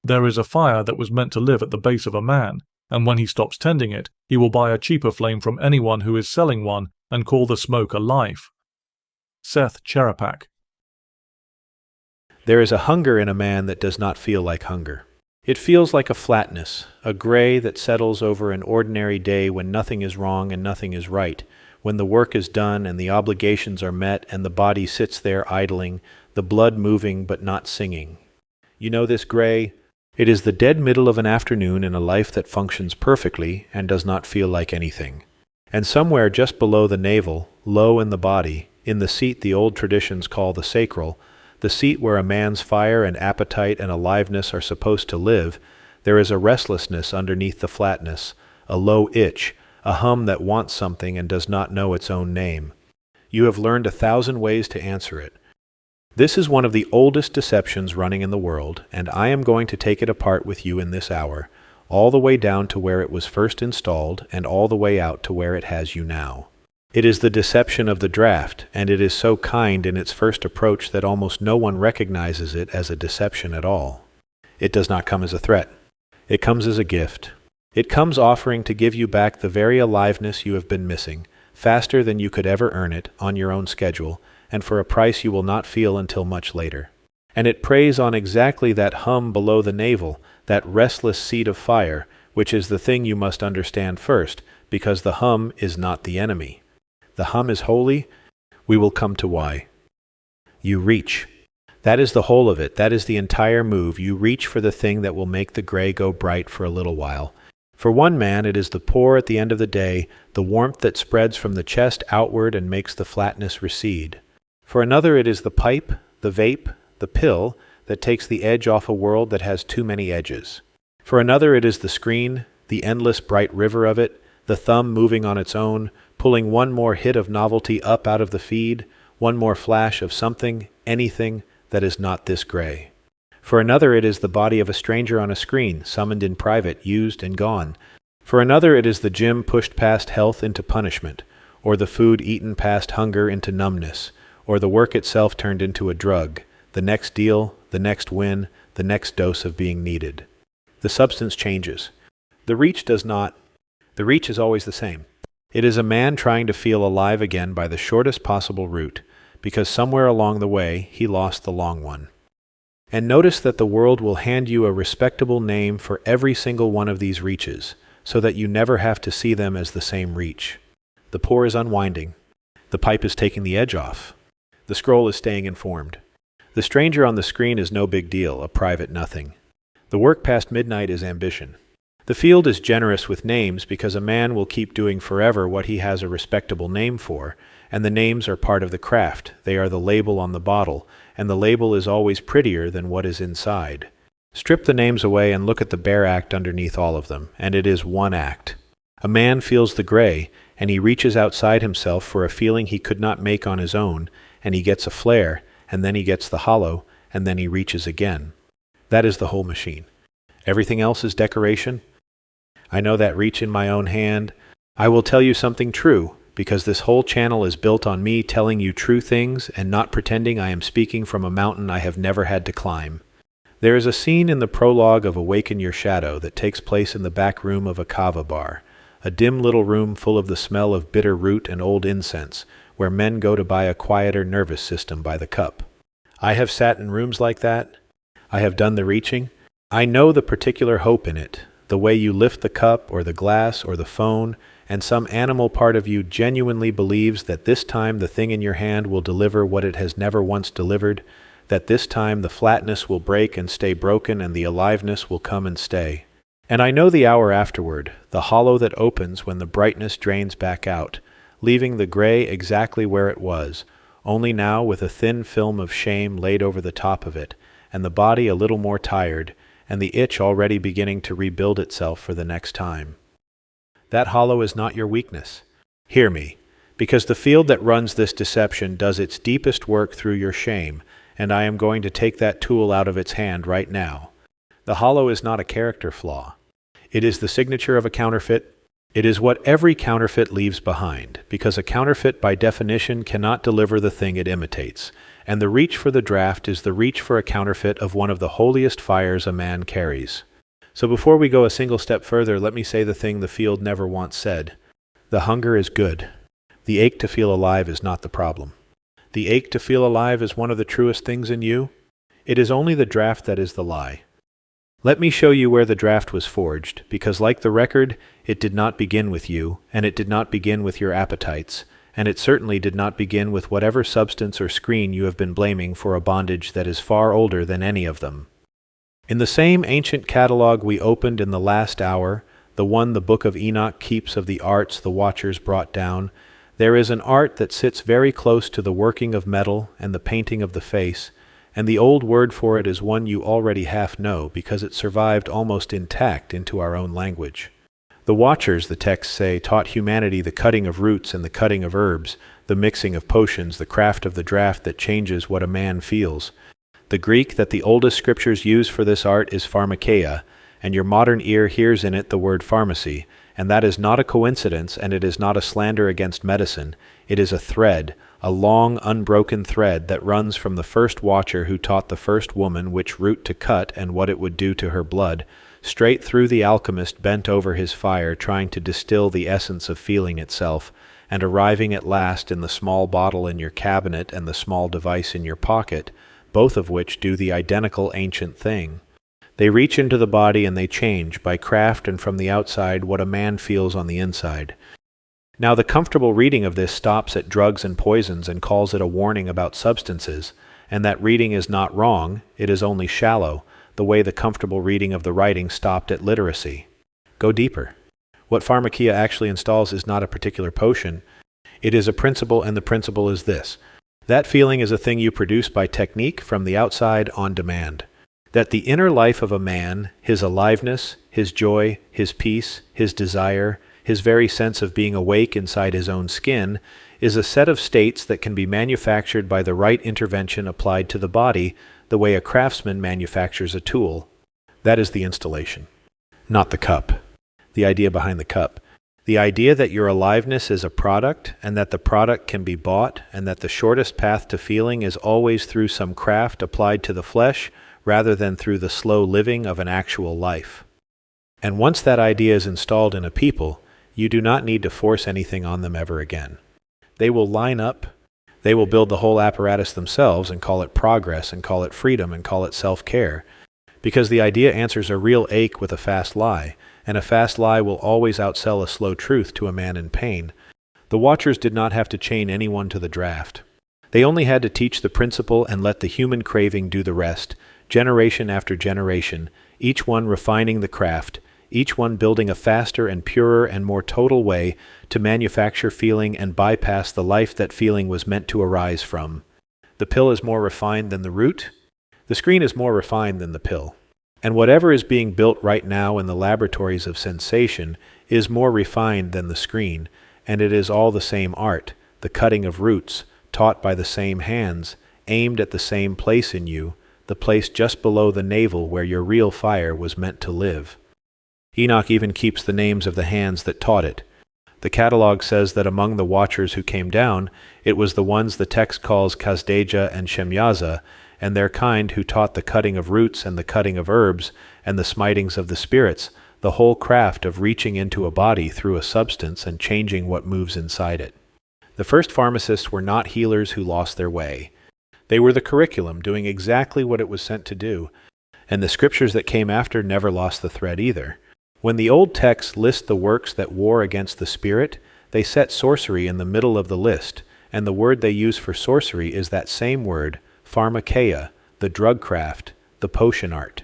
There is a fire that was meant to live at the base of a man, and when he stops tending it, he will buy a cheaper flame from anyone who is selling one and call the smoke a life. Seth Cherapak. There is a hunger in a man that does not feel like hunger. It feels like a flatness, a gray that settles over an ordinary day when nothing is wrong and nothing is right, when the work is done and the obligations are met and the body sits there idling, the blood moving but not singing. You know this gray? It is the dead middle of an afternoon in a life that functions perfectly and does not feel like anything. And somewhere just below the navel, low in the body, in the seat the old traditions call the sacral, the seat where a man's fire and appetite and aliveness are supposed to live, there is a restlessness underneath the flatness, a low itch, a hum that wants something and does not know its own name. You have learned 1,000 ways to answer it. This is one of the oldest deceptions running in the world, and I am going to take it apart with you in this hour, all the way down to where it was first installed and all the way out to where it has you now. It is the deception of the Draught, and it is so kind in its first approach that almost no one recognizes it as a deception at all. It does not come as a threat. It comes as a gift. It comes offering to give you back the very aliveness you have been missing, faster than you could ever earn it, on your own schedule, and for a price you will not feel until much later. And it preys on exactly that hum below the navel, that restless seed of fire, which is the thing you must understand first, because the hum is not the enemy. The hum is holy. We will come to why. You reach. That is the whole of it. That is the entire move. You reach for the thing that will make the gray go bright for a little while. For one man, it is the pour at the end of the day, the warmth that spreads from the chest outward and makes the flatness recede. For another, it is the pipe, the vape, the pill that takes the edge off a world that has too many edges. For another, it is the screen, the endless bright river of it, the thumb moving on its own, pulling one more hit of novelty up out of the feed, one more flash of something, anything, that is not this gray. For another, it is the body of a stranger on a screen, summoned in private, used and gone. For another, it is the gym pushed past health into punishment, or the food eaten past hunger into numbness, or the work itself turned into a drug, the next deal, the next win, the next dose of being needed. The substance changes. The reach does not. The reach is always the same. It is a man trying to feel alive again by the shortest possible route, because somewhere along the way he lost the long one. And notice that the world will hand you a respectable name for every single one of these reaches, so that you never have to see them as the same reach. The pour is unwinding. The pipe is taking the edge off. The scroll is staying informed. The stranger on the screen is no big deal, a private nothing. The work past midnight is ambition. The field is generous with names because a man will keep doing forever what he has a respectable name for, and the names are part of the craft. They are the label on the bottle, and the label is always prettier than what is inside. Strip the names away and look at the bare act underneath all of them, and it is one act. A man feels the gray, and he reaches outside himself for a feeling he could not make on his own, and he gets a flare, and then he gets the hollow, and then he reaches again. That is the whole machine. Everything else is decoration. I know that reach in my own hand. I will tell you something true, because this whole channel is built on me telling you true things and not pretending I am speaking from a mountain I have never had to climb. There is a scene in the prologue of Awaken Your Shadow that takes place in the back room of a kava bar, a dim little room full of the smell of bitter root and old incense, where men go to buy a quieter nervous system by the cup. I have sat in rooms like that. I have done the reaching. I know the particular hope in it, the way you lift the cup or the glass or the phone, and some animal part of you genuinely believes that this time the thing in your hand will deliver what it has never once delivered, that this time the flatness will break and stay broken and the aliveness will come and stay. And I know the hour afterward, the hollow that opens when the brightness drains back out, leaving the gray exactly where it was, only now with a thin film of shame laid over the top of it, and the body a little more tired, and the itch already beginning to rebuild itself for the next time. That hollow is not your weakness. Hear me, because the field that runs this deception does its deepest work through your shame, and I am going to take that tool out of its hand right now. The hollow is not a character flaw. It is the signature of a counterfeit. It is what every counterfeit leaves behind, because a counterfeit by definition cannot deliver the thing it imitates, and the reach for the draught is the reach for a counterfeit of one of the holiest fires a man carries. So before we go a single step further, let me say the thing the field never once said. The hunger is good. The ache to feel alive is not the problem. The ache to feel alive is one of the truest things in you. It is only the draught that is the lie. Let me show you where the draught was forged, because like the record, it did not begin with you, and it did not begin with your appetites, and it certainly did not begin with whatever substance or screen you have been blaming for a bondage that is far older than any of them. In the same ancient catalogue we opened in the last hour, the one the Book of Enoch keeps of the arts the Watchers brought down, there is an art that sits very close to the working of metal and the painting of the face, and the old word for it is one you already half know because it survived almost intact into our own language. The Watchers, the texts say, taught humanity the cutting of roots and the cutting of herbs, the mixing of potions, the craft of the draught that changes what a man feels. The Greek that the oldest scriptures use for this art is pharmakeia, and your modern ear hears in it the word pharmacy, and that is not a coincidence, and it is not a slander against medicine. It is a thread, a long, unbroken thread that runs from the first watcher who taught the first woman which root to cut and what it would do to her blood, straight through the alchemist bent over his fire trying to distill the essence of feeling itself, and arriving at last in the small bottle in your cabinet and the small device in your pocket, both of which do the identical ancient thing. They reach into the body and they change, by craft and from the outside, what a man feels on the inside. Now the comfortable reading of this stops at drugs and poisons and calls it a warning about substances, and that reading is not wrong, it is only shallow, the way the comfortable reading of the writing stopped at literacy. Go deeper. What pharmakeia actually installs is not a particular potion, it is a principle, and the principle is this. That feeling is a thing you produce by technique from the outside on demand. That the inner life of a man, his aliveness, his joy, his peace, his desire, his very sense of being awake inside his own skin, is a set of states that can be manufactured by the right intervention applied to the body, the way a craftsman manufactures a tool. That is the installation, not the cup. The idea behind the cup. The idea that your aliveness is a product, and that the product can be bought, and that the shortest path to feeling is always through some craft applied to the flesh, rather than through the slow living of an actual life. And once that idea is installed in a people, you do not need to force anything on them ever again. They will line up, they will build the whole apparatus themselves and call it progress and call it freedom and call it self-care, because the idea answers a real ache with a fast lie, and a fast lie will always outsell a slow truth to a man in pain. The Watchers did not have to chain anyone to the draught. They only had to teach the principle and let the human craving do the rest, generation after generation, each one refining the craft, each one building a faster and purer and more total way to manufacture feeling and bypass the life that feeling was meant to arise from. The pill is more refined than the root. The screen is more refined than the pill. And whatever is being built right now in the laboratories of sensation is more refined than the screen, and it is all the same art, the cutting of roots, taught by the same hands, aimed at the same place in you, the place just below the navel where your real fire was meant to live. Enoch even keeps the names of the hands that taught it. The catalogue says that among the Watchers who came down, it was the ones the text calls Kazdeja and Shemyaza, and their kind who taught the cutting of roots and the cutting of herbs and the smitings of the spirits, the whole craft of reaching into a body through a substance and changing what moves inside it. The first pharmacists were not healers who lost their way. They were the curriculum, doing exactly what it was sent to do, and the scriptures that came after never lost the thread either. When the old texts list the works that war against the spirit, they set sorcery in the middle of the list, and the word they use for sorcery is that same word, pharmakeia, the drug craft, the potion art.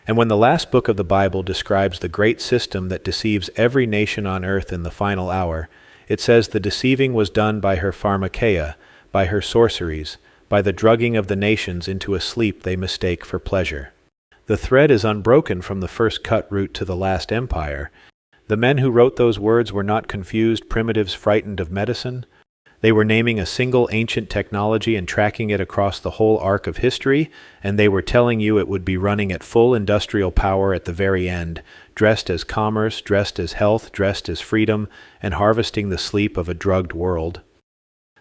And when the last book of the Bible describes the great system that deceives every nation on earth in the final hour, it says the deceiving was done by her pharmakeia, by her sorceries, by the drugging of the nations into a sleep they mistake for pleasure. The thread is unbroken from the first cut root to the last empire. The men who wrote those words were not confused primitives frightened of medicine. They were naming a single ancient technology and tracking it across the whole arc of history, and they were telling you it would be running at full industrial power at the very end, dressed as commerce, dressed as health, dressed as freedom, and harvesting the sleep of a drugged world.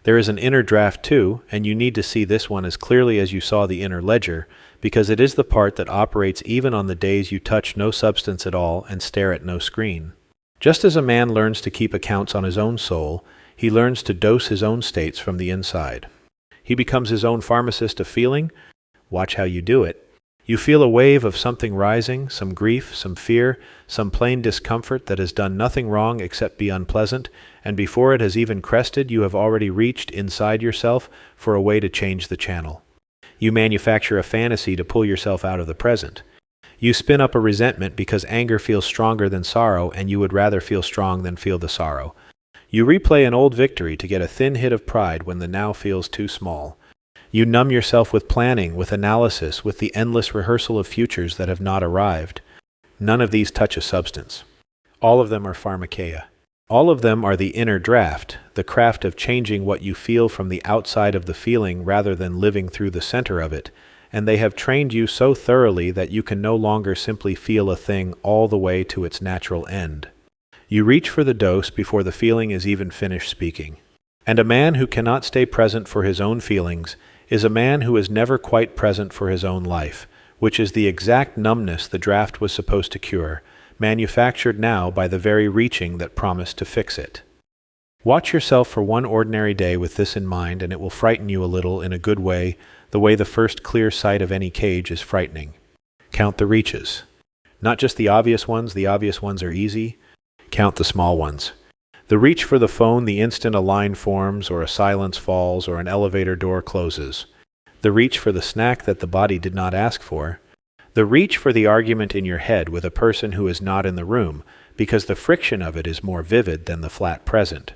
There is an inner draft too, and you need to see this one as clearly as you saw the inner ledger, because it is the part that operates even on the days you touch no substance at all and stare at no screen. Just as a man learns to keep accounts on his own soul, he learns to dose his own states from the inside. He becomes his own pharmacist of feeling. Watch how you do it. You feel a wave of something rising, some grief, some fear, some plain discomfort that has done nothing wrong except be unpleasant, and before it has even crested, you have already reached inside yourself for a way to change the channel. You manufacture a fantasy to pull yourself out of the present. You spin up a resentment because anger feels stronger than sorrow, and you would rather feel strong than feel the sorrow. You replay an old victory to get a thin hit of pride when the now feels too small. You numb yourself with planning, with analysis, with the endless rehearsal of futures that have not arrived. None of these touch a substance. All of them are pharmakeia. All of them are the inner draft, the craft of changing what you feel from the outside of the feeling rather than living through the center of it, and they have trained you so thoroughly that you can no longer simply feel a thing all the way to its natural end. You reach for the dose before the feeling is even finished speaking. And a man who cannot stay present for his own feelings is a man who is never quite present for his own life, which is the exact numbness the draft was supposed to cure, manufactured now by the very reaching that promised to fix it. Watch yourself for one ordinary day with this in mind, and it will frighten you a little in a good way, the way the first clear sight of any cage is frightening. Count the reaches. Not just the obvious ones are easy. Count the small ones. The reach for the phone the instant a line forms or a silence falls or an elevator door closes. The reach for the snack that the body did not ask for. The reach for the argument in your head with a person who is not in the room, because the friction of it is more vivid than the flat present.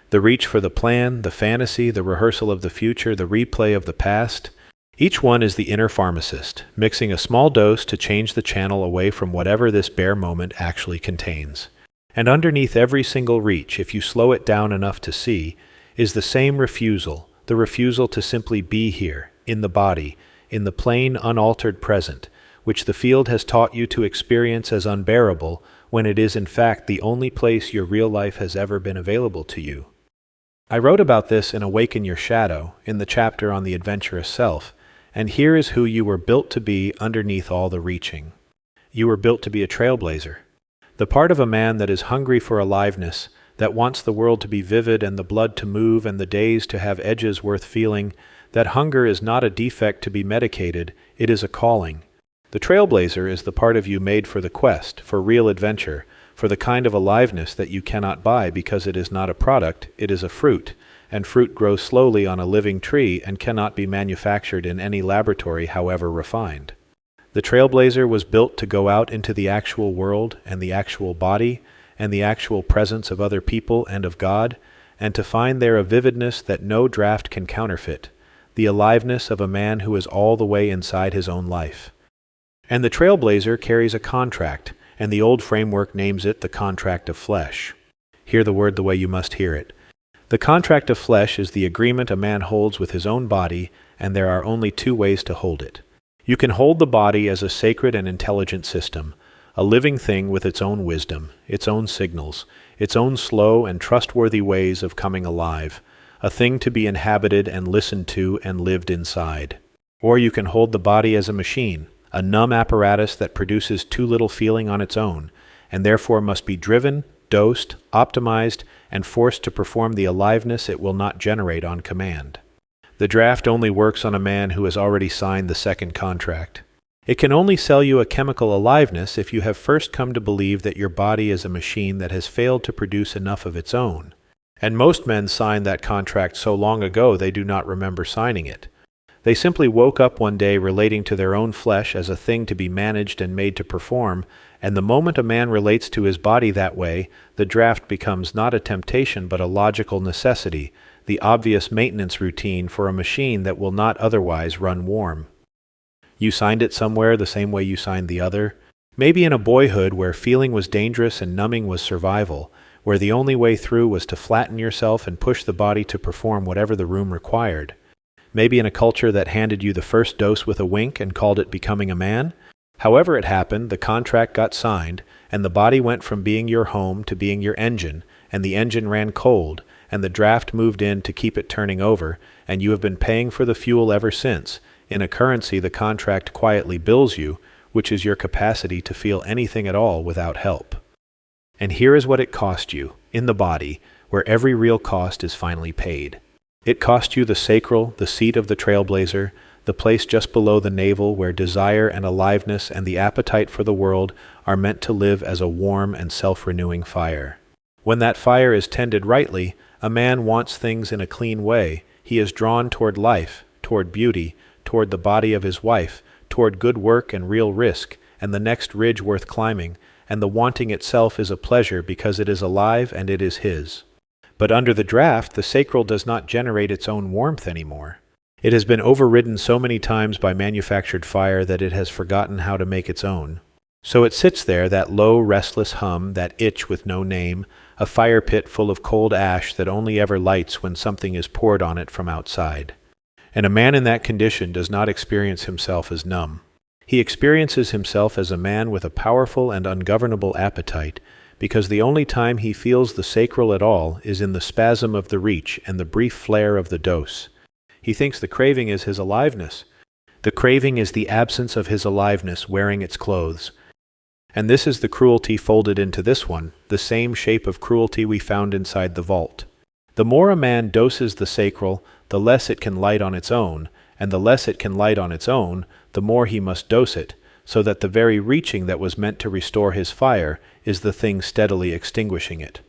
The reach for the plan, the fantasy, the rehearsal of the future, the replay of the past. Each one is the inner pharmacist, mixing a small dose to change the channel away from whatever this bare moment actually contains. And underneath every single reach, if you slow it down enough to see, is the same refusal, the refusal to simply be here, in the body, in the plain, unaltered present, which the field has taught you to experience as unbearable, when it is in fact the only place your real life has ever been available to you. I wrote about this in Awaken Your Shadow, in the chapter on the adventurous self, and here is who you were built to be underneath all the reaching. You were built to be a trailblazer. The part of a man that is hungry for aliveness, that wants the world to be vivid and the blood to move and the days to have edges worth feeling, that hunger is not a defect to be medicated, it is a calling. The trailblazer is the part of you made for the quest, for real adventure, for the kind of aliveness that you cannot buy because it is not a product, it is a fruit, and fruit grows slowly on a living tree and cannot be manufactured in any laboratory however refined. The trailblazer was built to go out into the actual world and the actual body and the actual presence of other people and of God, and to find there a vividness that no draft can counterfeit, the aliveness of a man who is all the way inside his own life. And the trailblazer carries a contract, and the old framework names it the contract of flesh. Hear the word the way you must hear it. The contract of flesh is the agreement a man holds with his own body, and there are only two ways to hold it. You can hold the body as a sacred and intelligent system, a living thing with its own wisdom, its own signals, its own slow and trustworthy ways of coming alive, a thing to be inhabited and listened to and lived inside. Or you can hold the body as a machine, a numb apparatus that produces too little feeling on its own, and therefore must be driven, dosed, optimized, and forced to perform the aliveness it will not generate on command. The draft only works on a man who has already signed the second contract. It can only sell you a chemical aliveness if you have first come to believe that your body is a machine that has failed to produce enough of its own. And most men signed that contract so long ago they do not remember signing it. They simply woke up one day relating to their own flesh as a thing to be managed and made to perform, and the moment a man relates to his body that way, the draft becomes not a temptation but a logical necessity, the obvious maintenance routine for a machine that will not otherwise run warm. You signed it somewhere the same way you signed the other, maybe in a boyhood where feeling was dangerous and numbing was survival, where the only way through was to flatten yourself and push the body to perform whatever the room required. Maybe in a culture that handed you the first dose with a wink and called it becoming a man. However it happened, the contract got signed, and the body went from being your home to being your engine, and the engine ran cold, and the draft moved in to keep it turning over, and you have been paying for the fuel ever since, in a currency the contract quietly bills you, which is your capacity to feel anything at all without help. And here is what it cost you, in the body, where every real cost is finally paid. It cost you the sacral, the seat of the trailblazer, the place just below the navel where desire and aliveness and the appetite for the world are meant to live as a warm and self-renewing fire. When that fire is tended rightly, a man wants things in a clean way. He is drawn toward life, toward beauty, toward the body of his wife, toward good work and real risk, and the next ridge worth climbing, and the wanting itself is a pleasure because it is alive and it is his. But under the draft, the sacral does not generate its own warmth anymore. It has been overridden so many times by manufactured fire that it has forgotten how to make its own. So it sits there, that low, restless hum, that itch with no name, a fire pit full of cold ash that only ever lights when something is poured on it from outside. And a man in that condition does not experience himself as numb. He experiences himself as a man with a powerful and ungovernable appetite, because the only time he feels the sacral at all is in the spasm of the reach and the brief flare of the dose. He thinks the craving is his aliveness. The craving is the absence of his aliveness wearing its clothes. And this is the cruelty folded into this one, the same shape of cruelty we found inside the vault. The more a man doses the sacral, the less it can light on its own, and the less it can light on its own, the more he must dose it, so that the very reaching that was meant to restore his fire is the thing steadily extinguishing it.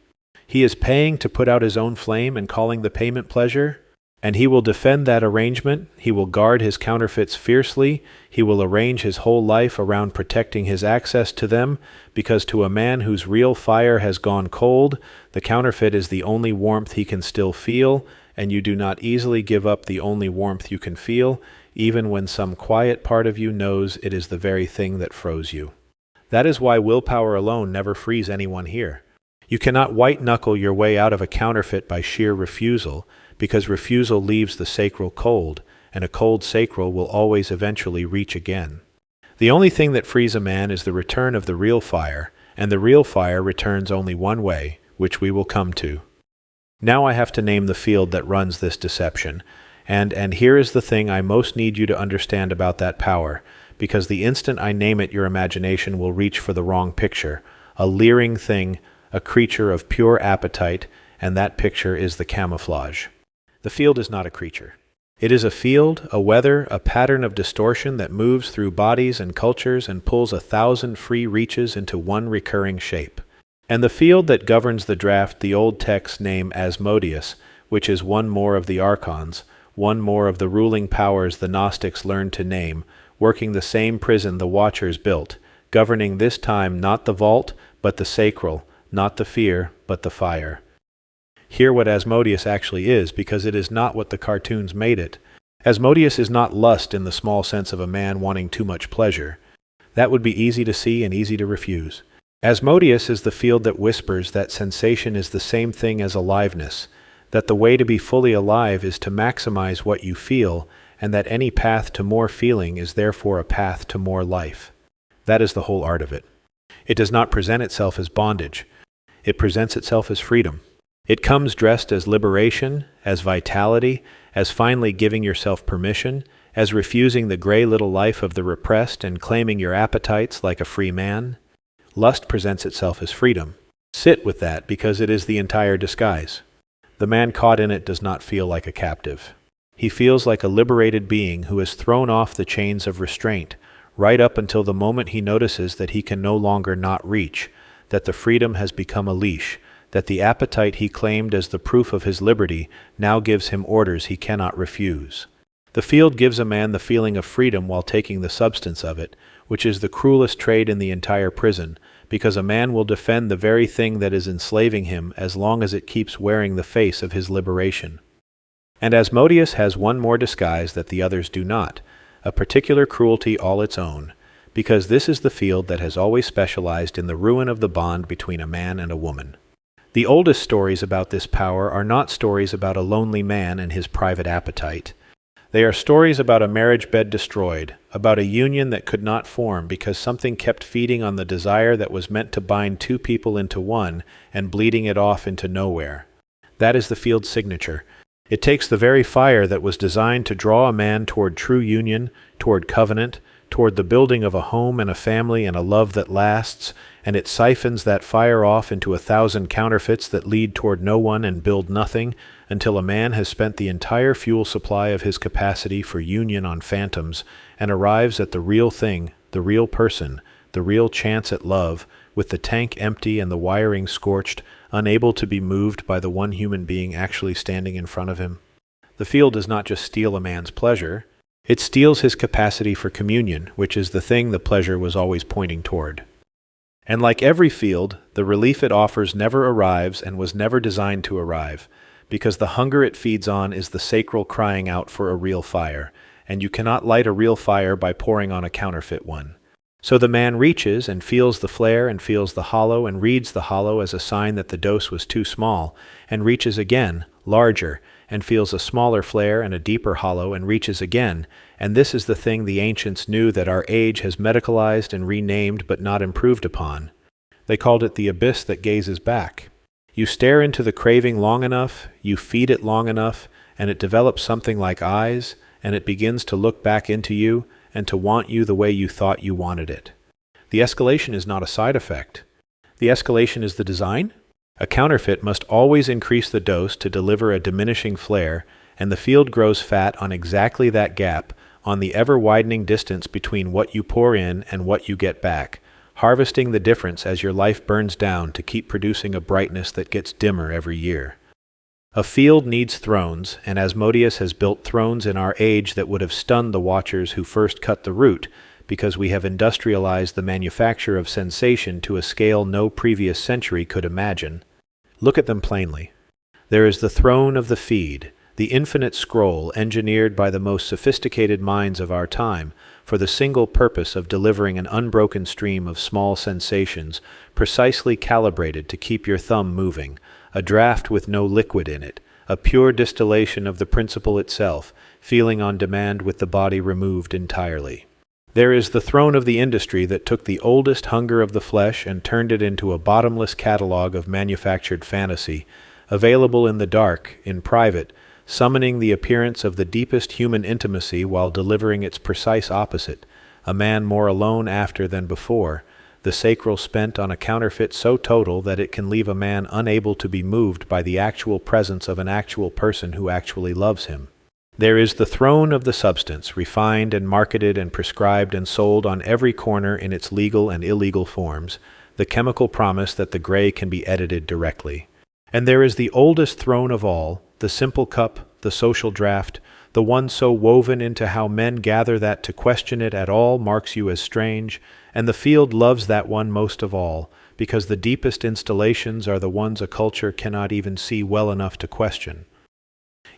He is paying to put out his own flame and calling the payment pleasure, and he will defend that arrangement, he will guard his counterfeits fiercely, he will arrange his whole life around protecting his access to them, because to a man whose real fire has gone cold, the counterfeit is the only warmth he can still feel, and you do not easily give up the only warmth you can feel, even when some quiet part of you knows it is the very thing that froze you. That is why willpower alone never frees anyone here. You cannot white-knuckle your way out of a counterfeit by sheer refusal, because refusal leaves the sacral cold, and a cold sacral will always eventually reach again. The only thing that frees a man is the return of the real fire, and the real fire returns only one way, which we will come to. Now I have to name the field that runs this deception, and here is the thing I most need you to understand about that power, because the instant I name it your imagination will reach for the wrong picture, a leering thing, a creature of pure appetite, and that picture is the camouflage. The field is not a creature. It is a field, a weather, a pattern of distortion that moves through bodies and cultures and pulls 1,000 free reaches into one recurring shape. And the field that governs the draft the old texts name Asmodeus, which is one more of the Archons, one more of the ruling powers the Gnostics learned to name, working the same prison the Watchers built, governing this time not the vault, but the sacral, not the fear, but the fire. Hear what Asmodeus actually is, because it is not what the cartoons made it. Asmodeus is not lust in the small sense of a man wanting too much pleasure. That would be easy to see and easy to refuse. Asmodeus is the field that whispers that sensation is the same thing as aliveness, that the way to be fully alive is to maximize what you feel, and that any path to more feeling is therefore a path to more life. That is the whole art of it. It does not present itself as bondage. It presents itself as freedom. It comes dressed as liberation, as vitality, as finally giving yourself permission, as refusing the gray little life of the repressed and claiming your appetites like a free man. Lust presents itself as freedom. Sit with that, because it is the entire disguise. The man caught in it does not feel like a captive. He feels like a liberated being who has thrown off the chains of restraint, right up until the moment he notices that he can no longer not reach, that the freedom has become a leash, that the appetite he claimed as the proof of his liberty now gives him orders he cannot refuse. The field gives a man the feeling of freedom while taking the substance of it, which is the cruelest trade in the entire prison, because a man will defend the very thing that is enslaving him as long as it keeps wearing the face of his liberation. And Asmodeus has one more disguise that the others do not, a particular cruelty all its own, because this is the field that has always specialized in the ruin of the bond between a man and a woman. The oldest stories about this power are not stories about a lonely man and his private appetite. They are stories about a marriage bed destroyed, about a union that could not form because something kept feeding on the desire that was meant to bind two people into one and bleeding it off into nowhere. That is the field's signature. It takes the very fire that was designed to draw a man toward true union, toward covenant, toward the building of a home and a family and a love that lasts, and it siphons that fire off into 1,000 counterfeits that lead toward no one and build nothing, until a man has spent the entire fuel supply of his capacity for union on phantoms and arrives at the real thing, the real person, the real chance at love, with the tank empty and the wiring scorched, unable to be moved by the one human being actually standing in front of him. The field does not just steal a man's pleasure, it steals his capacity for communion, which is the thing the pleasure was always pointing toward. And like every field, the relief it offers never arrives and was never designed to arrive, because the hunger it feeds on is the sacral crying out for a real fire, and you cannot light a real fire by pouring on a counterfeit one. So the man reaches and feels the flare and feels the hollow and reads the hollow as a sign that the dose was too small, and reaches again, larger, and feels a smaller flare and a deeper hollow and reaches again, and this is the thing the ancients knew that our age has medicalized and renamed but not improved upon. They called it the abyss that gazes back. You stare into the craving long enough, you feed it long enough, and it develops something like eyes, and it begins to look back into you and to want you the way you thought you wanted it. The escalation is not a side effect. The escalation is the design. A counterfeit must always increase the dose to deliver a diminishing flare, and the field grows fat on exactly that gap, on the ever-widening distance between what you pour in and what you get back, harvesting the difference as your life burns down to keep producing a brightness that gets dimmer every year. A field needs thrones, and Asmodeus has built thrones in our age that would have stunned the watchers who first cut the root, because we have industrialized the manufacture of sensation to a scale no previous century could imagine. Look at them plainly. There is the throne of the feed, the infinite scroll engineered by the most sophisticated minds of our time for the single purpose of delivering an unbroken stream of small sensations, precisely calibrated to keep your thumb moving, a draught with no liquid in it, a pure distillation of the principle itself, feeling on demand with the body removed entirely. There is the throne of the industry that took the oldest hunger of the flesh and turned it into a bottomless catalog of manufactured fantasy, available in the dark, in private, summoning the appearance of the deepest human intimacy while delivering its precise opposite, a man more alone after than before, the sacral spent on a counterfeit so total that it can leave a man unable to be moved by the actual presence of an actual person who actually loves him. There is the throne of the substance, refined and marketed and prescribed and sold on every corner in its legal and illegal forms, the chemical promise that the gray can be edited directly. And there is the oldest throne of all, the simple cup, the social draught, the one so woven into how men gather that to question it at all marks you as strange, and the field loves that one most of all, because the deepest installations are the ones a culture cannot even see well enough to question.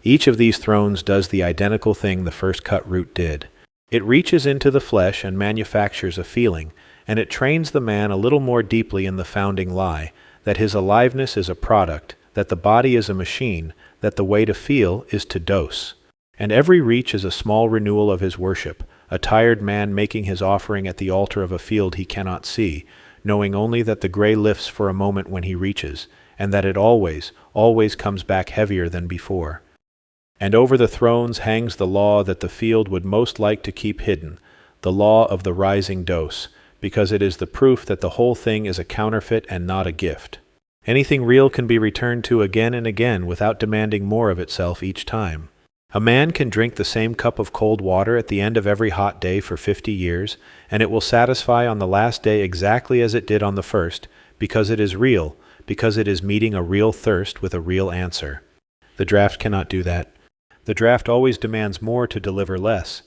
Each of these thrones does the identical thing the first cut root did. It reaches into the flesh and manufactures a feeling, and it trains the man a little more deeply in the founding lie, that his aliveness is a product, that the body is a machine, that the way to feel is to dose. And every reach is a small renewal of his worship, a tired man making his offering at the altar of a field he cannot see, knowing only that the gray lifts for a moment when he reaches, and that it always, always comes back heavier than before. And over the thrones hangs the law that the field would most like to keep hidden, the law of the rising dose, because it is the proof that the whole thing is a counterfeit and not a gift. Anything real can be returned to again and again without demanding more of itself each time. A man can drink the same cup of cold water at the end of every hot day for 50 years, and it will satisfy on the last day exactly as it did on the first, because it is real, because it is meeting a real thirst with a real answer. The draught cannot do that. The draught always demands more to deliver less.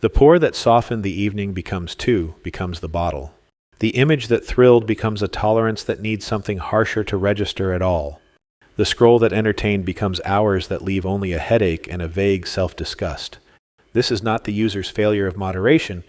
The pour that softened the evening becomes the bottle. The image that thrilled becomes a tolerance that needs something harsher to register at all. The scroll that entertained becomes hours that leave only a headache and a vague self-disgust. This is not the user's failure of moderation.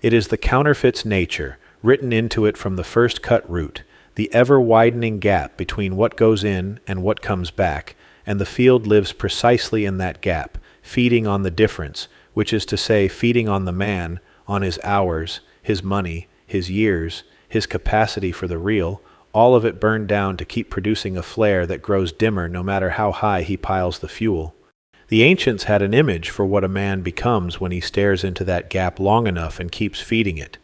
It is the counterfeit's nature, written into it from the first cut root, the ever-widening gap between what goes in and what comes back, and the field lives precisely in that gap, feeding on the difference, which is to say, feeding on the man, on his hours, his money, his years, his capacity for the real, all of it burned down to keep producing a flare that grows dimmer no matter how high he piles the fuel. The ancients had an image for what a man becomes when he stares into that gap long enough and keeps feeding it.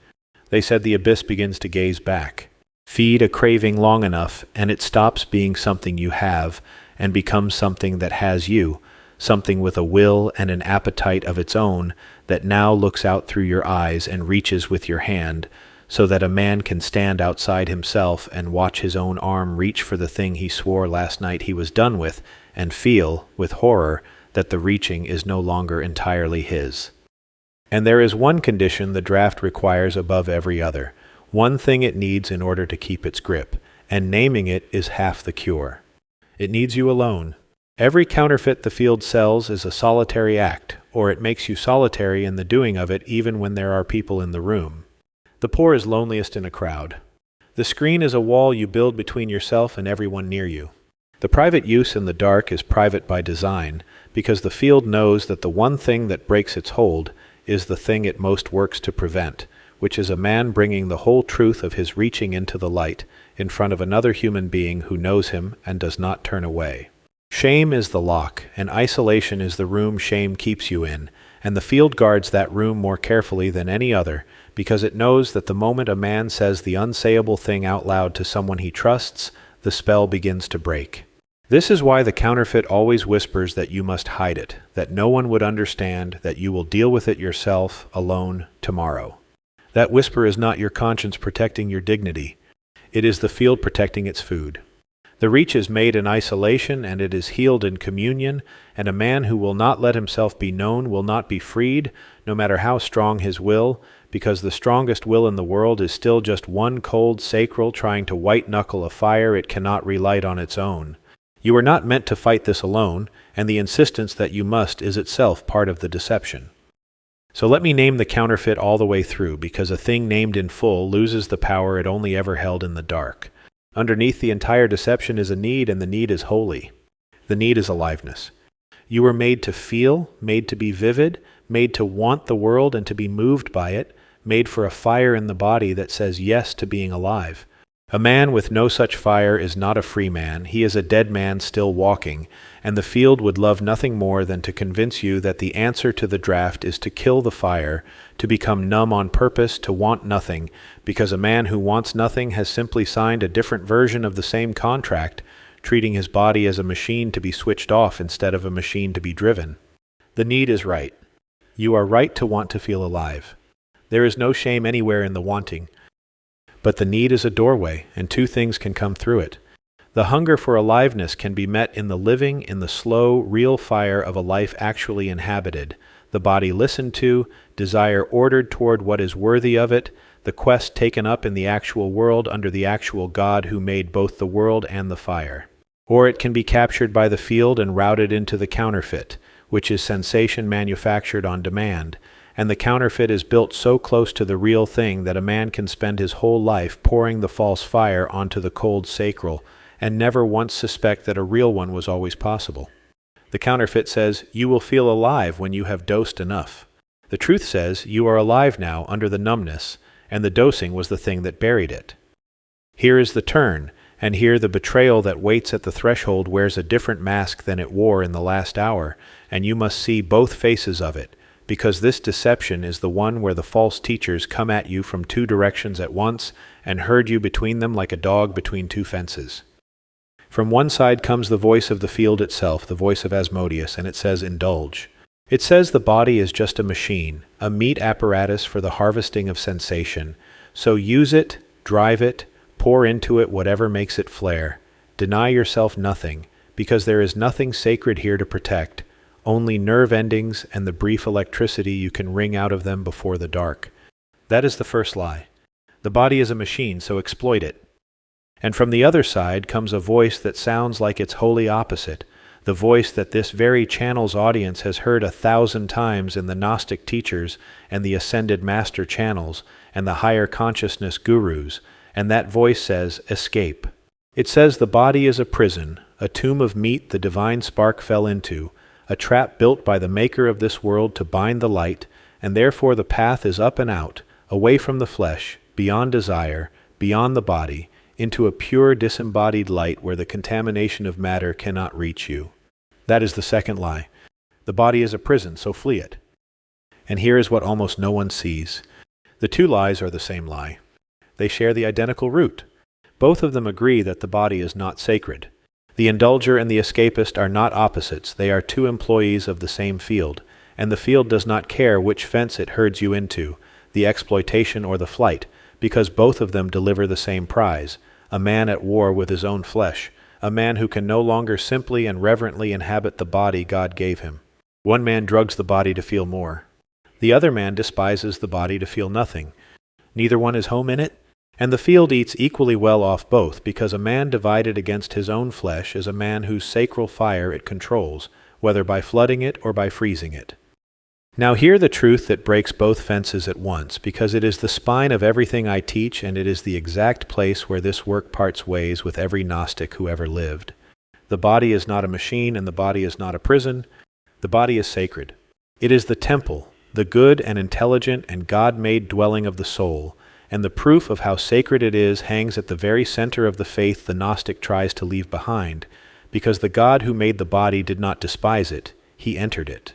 They said the abyss begins to gaze back. Feed a craving long enough, and it stops being something you have and becomes something that has you, something with a will and an appetite of its own that now looks out through your eyes and reaches with your hand, so that a man can stand outside himself and watch his own arm reach for the thing he swore last night he was done with, and feel, with horror, that the reaching is no longer entirely his. And there is one condition the Draught requires above every other, one thing it needs in order to keep its grip, and naming it is half the cure. It needs you alone. Every counterfeit the field sells is a solitary act, or it makes you solitary in the doing of it even when there are people in the room. The poor is loneliest in a crowd. The screen is a wall you build between yourself and everyone near you. The private use in the dark is private by design, because the field knows that the one thing that breaks its hold is the thing it most works to prevent, which is a man bringing the whole truth of his reaching into the light in front of another human being who knows him and does not turn away. Shame is the lock, and isolation is the room shame keeps you in, and the field guards that room more carefully than any other, because it knows that the moment a man says the unsayable thing out loud to someone he trusts, the spell begins to break. This is why the counterfeit always whispers that you must hide it, that no one would understand, that you will deal with it yourself, alone, tomorrow. That whisper is not your conscience protecting your dignity. It is the field protecting its food. The reach is made in isolation, and it is healed in communion, and a man who will not let himself be known will not be freed, no matter how strong his will, because the strongest will in the world is still just one cold sacral trying to white-knuckle a fire it cannot relight on its own. You are not meant to fight this alone, and the insistence that you must is itself part of the deception. So let me name the counterfeit all the way through, because a thing named in full loses the power it only ever held in the dark. Underneath the entire deception is a need, and the need is holy. The need is aliveness. You were made to feel, made to be vivid, made to want the world and to be moved by it, made for a fire in the body that says yes to being alive. A man with no such fire is not a free man, he is a dead man still walking, and the field would love nothing more than to convince you that the answer to the Draught is to kill the fire, to become numb on purpose, to want nothing, because a man who wants nothing has simply signed a different version of the same contract, treating his body as a machine to be switched off instead of a machine to be driven. The need is right. You are right to want to feel alive. There is no shame anywhere in the wanting. But the need is a doorway, and two things can come through it. The hunger for aliveness can be met in the living, in the slow, real fire of a life actually inhabited, the body listened to, desire ordered toward what is worthy of it, the quest taken up in the actual world under the actual God who made both the world and the fire. Or it can be captured by the field and routed into the counterfeit, which is sensation manufactured on demand, and the counterfeit is built so close to the real thing that a man can spend his whole life pouring the false fire onto the cold sacral and never once suspect that a real one was always possible. The counterfeit says, you will feel alive when you have dosed enough. The truth says, you are alive now under the numbness, and the dosing was the thing that buried it. Here is the turn, and here the betrayal that waits at the threshold wears a different mask than it wore in the last hour, and you must see both faces of it, because this deception is the one where the false teachers come at you from two directions at once and herd you between them like a dog between two fences. From one side comes the voice of the field itself, the voice of Asmodeus, and it says, indulge. It says the body is just a machine, a meat apparatus for the harvesting of sensation. So use it, drive it, pour into it whatever makes it flare. Deny yourself nothing, because there is nothing sacred here to protect, only nerve endings and the brief electricity you can wring out of them before the dark. That is the first lie. The body is a machine, so exploit it. And from the other side comes a voice that sounds like its wholly opposite, the voice that this very channel's audience has heard 1,000 times in the Gnostic teachers and the ascended master channels and the higher consciousness gurus, and that voice says, escape. It says the body is a prison, a tomb of meat the divine spark fell into, a trap built by the maker of this world to bind the light, and therefore the path is up and out, away from the flesh, beyond desire, beyond the body, into a pure disembodied light where the contamination of matter cannot reach you. That is the second lie. The body is a prison, so flee it. And here is what almost no one sees. The two lies are the same lie. They share the identical root. Both of them agree that the body is not sacred. The indulger and the escapist are not opposites. They are two employees of the same field, and the field does not care which fence it herds you into, the exploitation or the flight, because both of them deliver the same prize, a man at war with his own flesh, a man who can no longer simply and reverently inhabit the body God gave him. One man drugs the body to feel more. The other man despises the body to feel nothing. Neither one is home in it, and the field eats equally well off both, because a man divided against his own flesh is a man whose sacral fire it controls, whether by flooding it or by freezing it. Now hear the truth that breaks both fences at once, because it is the spine of everything I teach, and it is the exact place where this work parts ways with every Gnostic who ever lived. The body is not a machine, and the body is not a prison. The body is sacred. It is the temple, the good and intelligent and God-made dwelling of the soul, and the proof of how sacred it is hangs at the very center of the faith the Gnostic tries to leave behind, because the God who made the body did not despise it, he entered it.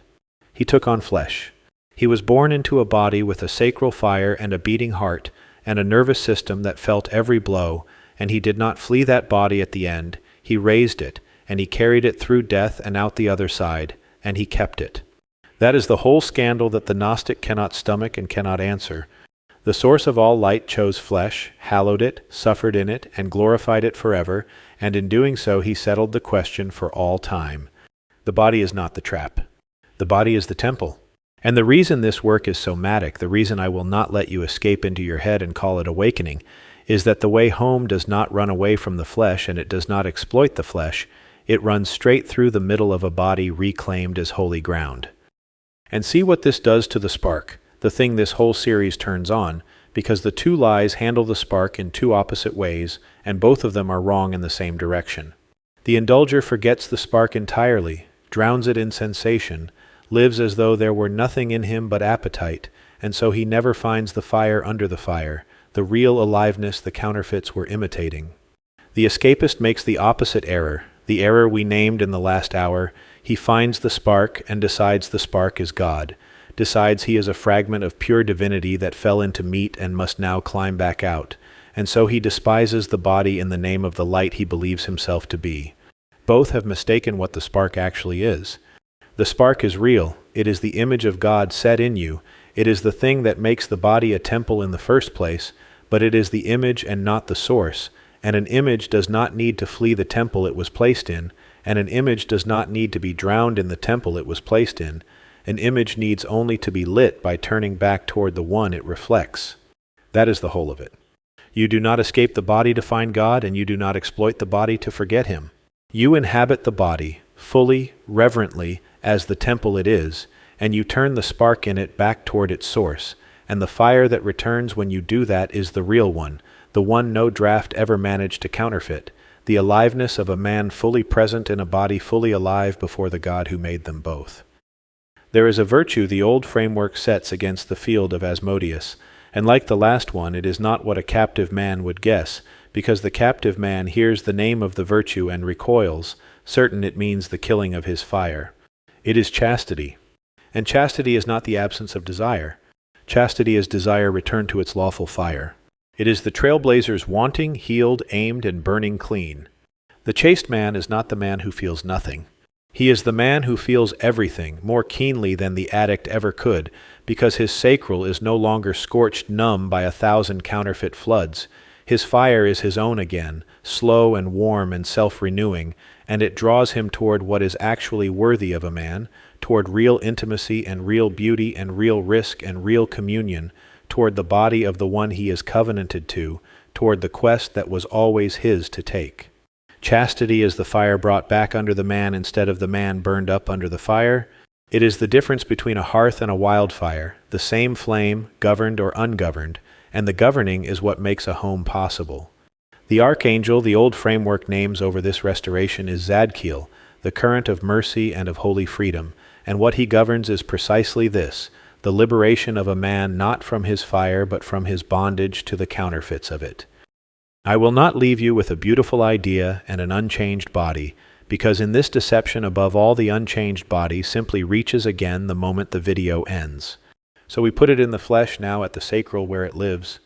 He took on flesh. He was born into a body with a sacral fire and a beating heart, and a nervous system that felt every blow, and he did not flee that body at the end. He raised it, and he carried it through death and out the other side, and he kept it. That is the whole scandal that the Gnostic cannot stomach and cannot answer. The source of all light chose flesh, hallowed it, suffered in it, and glorified it forever, and in doing so he settled the question for all time. The body is not the trap. The body is the temple. And the reason this work is somatic, the reason I will not let you escape into your head and call it awakening, is that the way home does not run away from the flesh, and it does not exploit the flesh. It runs straight through the middle of a body reclaimed as holy ground. And see what this does to the spark, the thing this whole series turns on, because the two lies handle the spark in two opposite ways, and both of them are wrong in the same direction. The indulger forgets the spark entirely, drowns it in sensation, lives as though there were nothing in him but appetite, and so he never finds the fire under the fire, the real aliveness the counterfeits were imitating. The escapist makes the opposite error, the error we named in the last hour. He finds the spark and decides the spark is God, decides he is a fragment of pure divinity that fell into meat and must now climb back out, and so he despises the body in the name of the light he believes himself to be. Both have mistaken what the spark actually is. The spark is real. It is the image of God set in you. It is the thing that makes the body a temple in the first place, but it is the image and not the source, and an image does not need to flee the temple it was placed in, and an image does not need to be drowned in the temple it was placed in. An image needs only to be lit by turning back toward the one it reflects. That is the whole of it. You do not escape the body to find God, and you do not exploit the body to forget him. You inhabit the body, fully, reverently, as the temple it is, and you turn the spark in it back toward its source, and the fire that returns when you do that is the real one, the one no draught ever managed to counterfeit, the aliveness of a man fully present in a body fully alive before the God who made them both. There is a virtue the old framework sets against the field of Asmodeus, and like the last one, it is not what a captive man would guess, because the captive man hears the name of the virtue and recoils, certain it means the killing of his fire. It is chastity. And chastity is not the absence of desire. Chastity is desire returned to its lawful fire. It is the trailblazer's wanting, healed, aimed, and burning clean. The chaste man is not the man who feels nothing. He is the man who feels everything more keenly than the addict ever could, because his sacral is no longer scorched numb by 1,000 counterfeit floods. His fire is his own again, slow and warm and self-renewing, and it draws him toward what is actually worthy of a man, toward real intimacy and real beauty and real risk and real communion, toward the body of the one he is covenanted to, toward the quest that was always his to take. Chastity is the fire brought back under the man instead of the man burned up under the fire. It is the difference between a hearth and a wildfire, the same flame, governed or ungoverned, and the governing is what makes a home possible. The archangel the old framework names over this restoration is Zadkiel, the current of mercy and of holy freedom, and what he governs is precisely this, the liberation of a man not from his fire but from his bondage to the counterfeits of it. I will not leave you with a beautiful idea and an unchanged body, because in this deception above all the unchanged body simply reaches again the moment the video ends. So we put it in the flesh now at the sacral where it lives.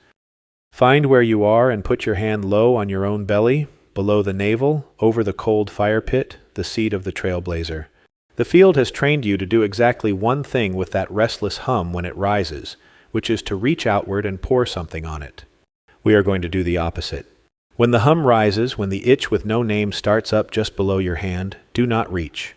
Find where you are and put your hand low on your own belly, below the navel, over the cold fire pit, the seat of the trailblazer. The field has trained you to do exactly one thing with that restless hum when it rises, which is to reach outward and pour something on it. We are going to do the opposite. When the hum rises, when the itch with no name starts up just below your hand, do not reach.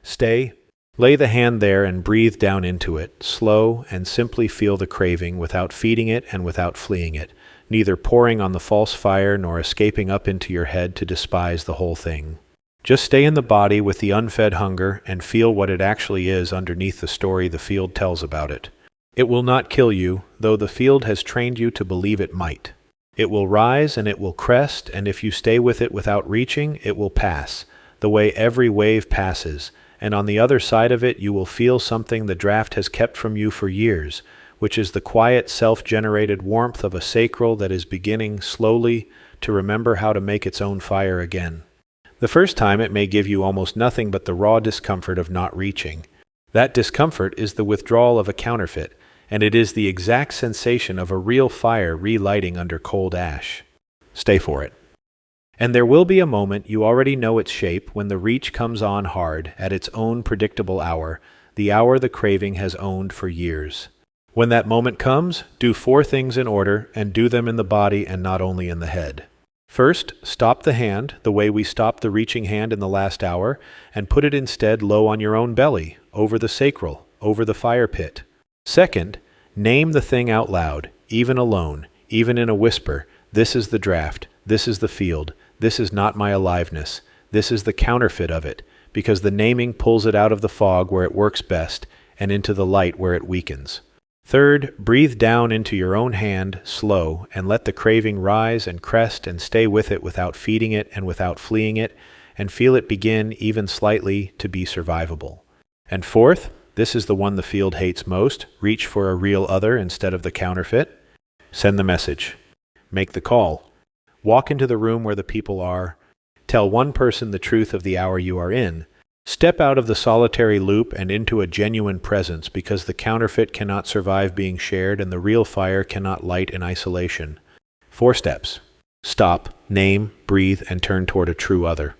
Stay, lay the hand there and breathe down into it, slow, and simply feel the craving without feeding it and without fleeing it, neither pouring on the false fire nor escaping up into your head to despise the whole thing. Just stay in the body with the unfed hunger and feel what it actually is underneath the story the field tells about it. It will not kill you, though the field has trained you to believe it might. It will rise and it will crest, and if you stay with it without reaching, it will pass, the way every wave passes, and on the other side of it you will feel something the draught has kept from you for years, which is the quiet, self-generated warmth of a sacral that is beginning, slowly, to remember how to make its own fire again. The first time it may give you almost nothing but the raw discomfort of not reaching. That discomfort is the withdrawal of a counterfeit, and it is the exact sensation of a real fire relighting under cold ash. Stay for it. And there will be a moment, you already know its shape, when the reach comes on hard, at its own predictable hour, the hour the craving has owned for years. When that moment comes, do 4 things in order, and do them in the body and not only in the head. First, stop the hand, the way we stopped the reaching hand in the last hour, and put it instead low on your own belly, over the sacral, over the fire pit. Second, name the thing out loud, even alone, even in a whisper. This is the draught, this is the field, this is not my aliveness, this is the counterfeit of it, because the naming pulls it out of the fog where it works best, and into the light where it weakens. Third, breathe down into your own hand, slow, and let the craving rise and crest and stay with it without feeding it and without fleeing it, and feel it begin, even slightly, to be survivable. And fourth, this is the one the field hates most, reach for a real other instead of the counterfeit. Send the message. Make the call. Walk into the room where the people are. Tell one person the truth of the hour you are in. Step out of the solitary loop and into a genuine presence, because the counterfeit cannot survive being shared and the real fire cannot light in isolation. 4 steps. Stop, name, breathe, and turn toward a true other.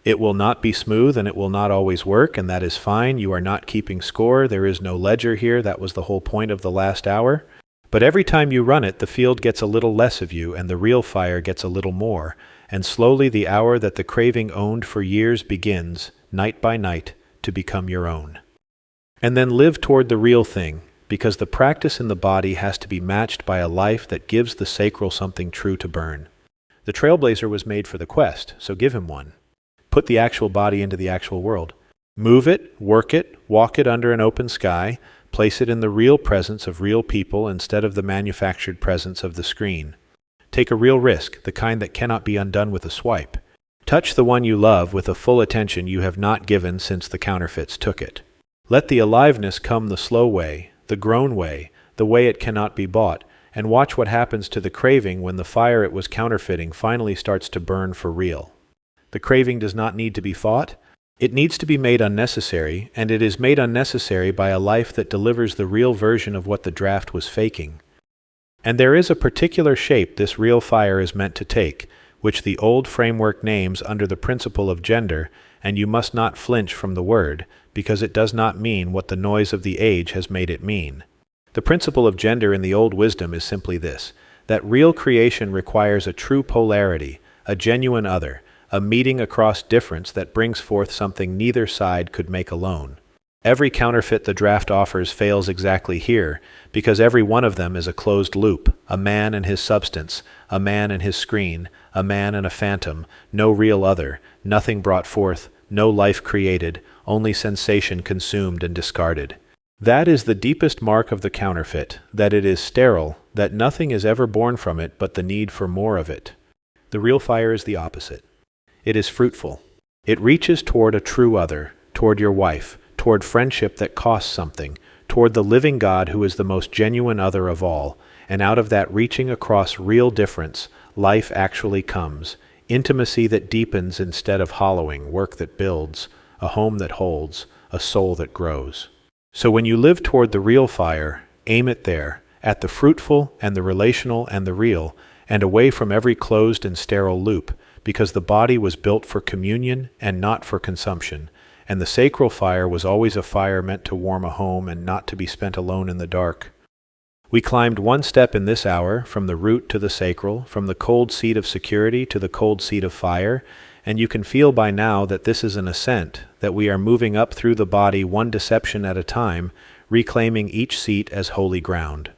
It will not be smooth and it will not always work, and that is fine. You are not keeping score. There is no ledger here. That was the whole point of the last hour. But every time you run it, the field gets a little less of you and the real fire gets a little more, and slowly the hour that the craving owned for years begins, night by night, to become your own. And then live toward the real thing, because the practice in the body has to be matched by a life that gives the sacral something true to burn. The trailblazer was made for the quest, so give him one. Put the actual body into the actual world. Move it, work it, walk it under an open sky, place it in the real presence of real people instead of the manufactured presence of the screen. Take a real risk, the kind that cannot be undone with a swipe. Touch the one you love with a full attention you have not given since the counterfeits took it. Let the aliveness come the slow way, the grown way, the way it cannot be bought, and watch what happens to the craving when the fire it was counterfeiting finally starts to burn for real. The craving does not need to be fought. It needs to be made unnecessary, and it is made unnecessary by a life that delivers the real version of what the draught was faking. And there is a particular shape this real fire is meant to take, which the old framework names under the principle of gender, and you must not flinch from the word, because it does not mean what the noise of the age has made it mean. The principle of gender in the old wisdom is simply this, that real creation requires a true polarity, a genuine other, a meeting across difference that brings forth something neither side could make alone. Every counterfeit the draught offers fails exactly here, because every one of them is a closed loop, a man and his substance, a man and his screen, a man and a phantom, no real other, nothing brought forth, no life created, only sensation consumed and discarded. That is the deepest mark of the counterfeit, that it is sterile, that nothing is ever born from it but the need for more of it. The real fire is the opposite. It is fruitful. It reaches toward a true other, toward your wife, toward friendship that costs something, toward the living God who is the most genuine other of all, and out of that reaching across real difference, life actually comes. Intimacy that deepens instead of hollowing, work that builds, a home that holds, a soul that grows. So when you live toward the real fire, aim it there, at the fruitful and the relational and the real, and away from every closed and sterile loop, because the body was built for communion and not for consumption, and the sacral fire was always a fire meant to warm a home and not to be spent alone in the dark. We climbed one step in this hour, from the root to the sacral, from the cold seat of security to the cold seat of fire, and you can feel by now that this is an ascent, that we are moving up through the body one deception at a time, reclaiming each seat as holy ground.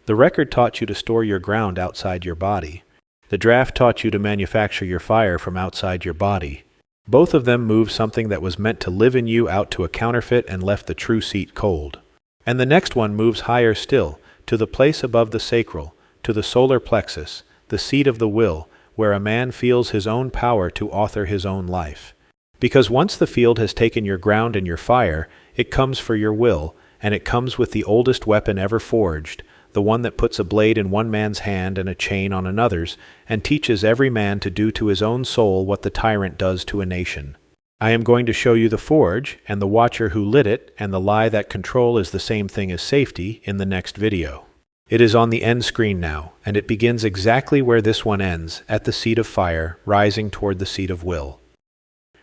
The record taught you to store your ground outside your body. The draft taught you to manufacture your fire from outside your body. Both of them moved something that was meant to live in you out to a counterfeit and left the true seat cold. And the next one moves higher still, to the place above the sacral, to the solar plexus, the seat of the will, where a man feels his own power to author his own life. Because once the field has taken your ground and your fire, it comes for your will, and it comes with the oldest weapon ever forged, the one that puts a blade in one man's hand and a chain on another's, and teaches every man to do to his own soul what the tyrant does to a nation. I am going to show you the forge, and the watcher who lit it, and the lie that control is the same thing as safety in the next video. It is on the end screen now, and it begins exactly where this one ends, at the seat of fire, rising toward the seat of will.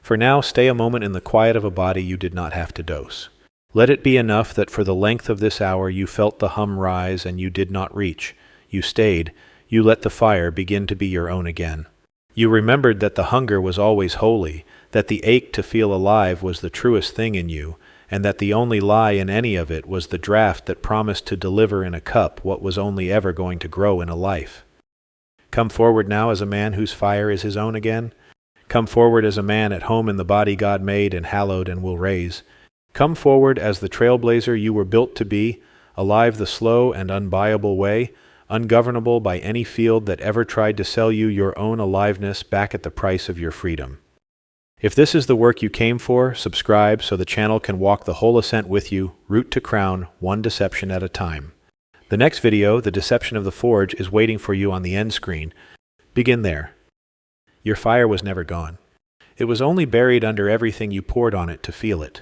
For now, stay a moment in the quiet of a body you did not have to dose. Let it be enough that for the length of this hour you felt the hum rise and you did not reach. You stayed. You let the fire begin to be your own again. You remembered that the hunger was always holy, that the ache to feel alive was the truest thing in you, and that the only lie in any of it was the draught that promised to deliver in a cup what was only ever going to grow in a life. Come forward now as a man whose fire is his own again. Come forward as a man at home in the body God made and hallowed and will raise. Come forward as the trailblazer you were built to be, alive the slow and unbuyable way, ungovernable by any field that ever tried to sell you your own aliveness back at the price of your freedom. If this is the work you came for, subscribe so the channel can walk the whole ascent with you, root to crown, one deception at a time. The next video, The Deception of the Forge, is waiting for you on the end screen. Begin there. Your fire was never gone. It was only buried under everything you poured on it to feel it.